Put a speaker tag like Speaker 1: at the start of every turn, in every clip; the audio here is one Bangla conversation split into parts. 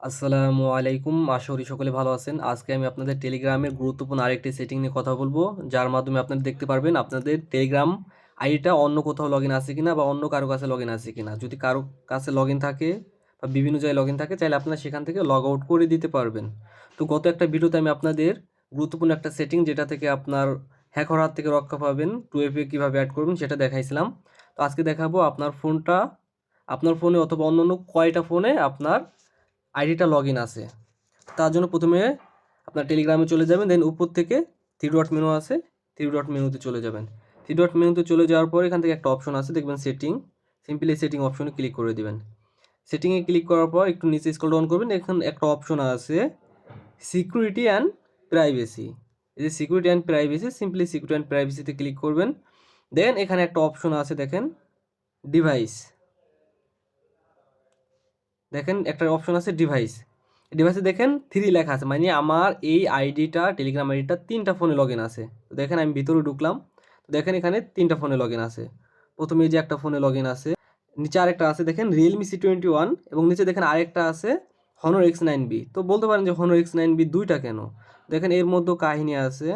Speaker 1: আসসালামু আলাইকুম। আশা করি সকলে ভালো আছেন। আজকে আমি আপনাদের টেলিগ্রামের গুরুত্বপূর্ণ আরেকটি সেটিং নিয়ে কথা বলবো, যার মাধ্যমে আপনারা দেখতে পারবেন আপনাদের টেলিগ্রাম আইডিটা অন্য কোথাও লগইন আছে কিনা বা অন্য কারো কাছে লগইন আছে কিনা। যদি কারো কাছে লগইন থাকে বা বিভিন্ন জায়গায় লগইন থাকে, চাইলে আপনারা সেখান থেকে লগ আউট করে দিতে পারবেন। তো গত একটা ভিডিওতে আমি আপনাদের গুরুত্বপূর্ণ একটা সেটিং, যেটা থেকে আপনার হ্যাক হওয়ার হাত থেকে রক্ষা পাবেন, 2FA কীভাবে অ্যাড করবেন সেটা দেখাইছিলাম। তো আজকে দেখাবো আপনার ফোনে অথবা অন্যান্য কয়টা ফোনে আপনার আইডিটা লগইন আছে। তার জন্য প্রথমে আপনার টেলিগ্রামে চলে যাবেন, দেন উপর থেকে থ্রি ডট মেনু আছে, থ্রি ডট মেনুতে চলে যাবেন। থ্রি ডট মেনুতে চলে যাওয়ার পর এখান থেকে একটা অপশন আছে, দেখবেন সেটিং। সিম্পলি সেটিং অপশনে ক্লিক করে দিবেন। সেটিংয়ে ক্লিক করার পর একটু নিচে স্ক্রল ডাউন করবেন, এখানে একটা অপশন আছে সিকিউরিটি অ্যান্ড প্রাইভেসি। এই যে security and privacy, simply security and প্রাইভেসিতে ক্লিক করবেন। দেন এখানে একটা অপশন আছে, দেখেন ডিভাইস, দেখেন একটা অপশন আছে ডিভাইস। ডিভাইসে দেখেন 3 লেখা আছে, মানে আমার এই আইডিটা, টেলিগ্রাম আইডিটা 3টা ফোনে লগইন আছে। তো দেখেন আমি ভিতরে ঢুকলাম, তো দেখেন এখানে 3টা ফোনে লগইন আছে। প্রথমে এই যে একটা ফোনে লগইন আছে, নিচে আরেকটা আছে দেখেন রিয়েলমি C21, এবং নিচে দেখেন আরেকটা আছে Honor X9B। তো বলতে পারেন যে Honor X9B দুইটা কেন, দেখেন এর মধ্যে কাহিনী আছে।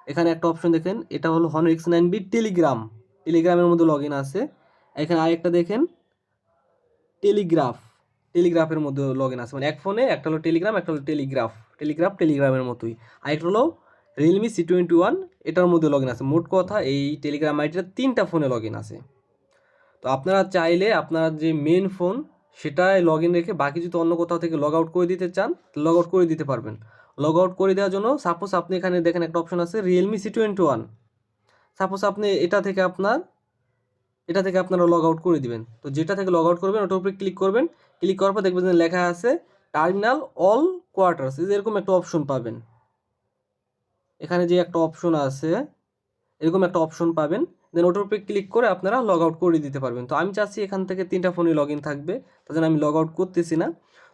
Speaker 1: এখানে একটা অপশন দেখেন, এটা হলো Honor X9B টেলিগ্রামের মধ্যে লগইন আছে। এখানে আরেকটা দেখেন টেলিগ্রাফের মধ্যে লগইন আছে, মানে এক ফোনে একটা হলো টেলিগ্রাম, একটা হলো টেলিগ্রামের মতোই। আরেকটা হলো রিয়েলমি C21, এটার মধ্যে লগইন আছে। মোট কথা এই টেলিগ্রাম আইডিটা 3টা ফোনে লগইন আছে। তো আপনারা চাইলে আপনার যে মেন ফোন সেটায় লগইন রেখে বাকি যদি অন্য কোথাও থেকে লগ আউট করে দিতে চান, লগ আউট করে দিতে পারবেন। লগ আউট করে দেওয়ার জন্য সাপোজ আপনি এখানে দেখেন একটা অপশন আছে রিয়েলমি C21, সাপোজ আপনি এটা থেকে আপনারা লগ আউট করে দিবেন। তো যেটা থেকে লগ আউট করবেন ওটার উপরে ক্লিক করবেন। ক্লিক করার পর দেখবেন যে লেখা আছে টার্মিনাল অল কোয়ার্টার্স, এরকম একটা অপশন পাবেন। এখানে যে একটা অপশন আছে, এরকম একটা অপশন পাবেন। দেন ওটার উপরে ক্লিক করে আপনারা লগ আউট করে দিতে পারবেন। তো আমি চাচ্ছি এখান থেকে 3টা ফোনে লগ ইন থাকবে, তার জন্য আমি লগ আউট করতেছি না।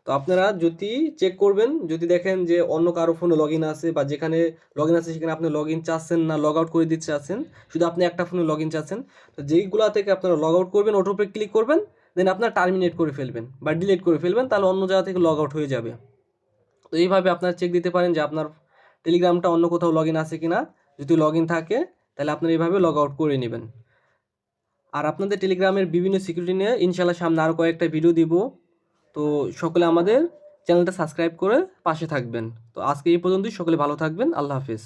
Speaker 1: তো আপনারা যদি চেক করবেন, যদি দেখেন যে অন্য কারো ফোনে লগ ইন আছে বা যেখানে লগ ইন আছে সেখানে আপনি লগ ইন চাচ্ছেন না, লগ আউট করে দিতে চাচ্ছেন, শুধু আপনি একটা ফোনে লগ ইন চাচ্ছেন, তো যেইগুলা থেকে আপনারা লগ আউট করবেন ওটার উপরে ক্লিক করবেন। দেন আপনারা টার্মিনেট করে ফেলবেন বা ডিলিট করে ফেলবেন, তাহলে অন্য জায়গা থেকে লগ আউট হয়ে যাবে। তো এইভাবে আপনারা চেক দিতে পারেন যে আপনার টেলিগ্রামটা অন্য কোথাও লগ ইন আছে কিনা। যদি লগ ইন থাকে তাহলে আপনারা এইভাবে লগ আউট করে নেবেন। আর আপনাদের টেলিগ্রামের বিভিন্ন সিকিউরিটি নিয়ে ইনশাল্লাহ সামনে আরও কয়েকটা ভিডিও দিব। তো সকলে আমাদের চ্যানেলটা সাবস্ক্রাইব করে পাশে থাকবেন। তো আজকে এই পর্যন্তই, সকলে ভালো থাকবেন। আল্লাহ হাফেজ।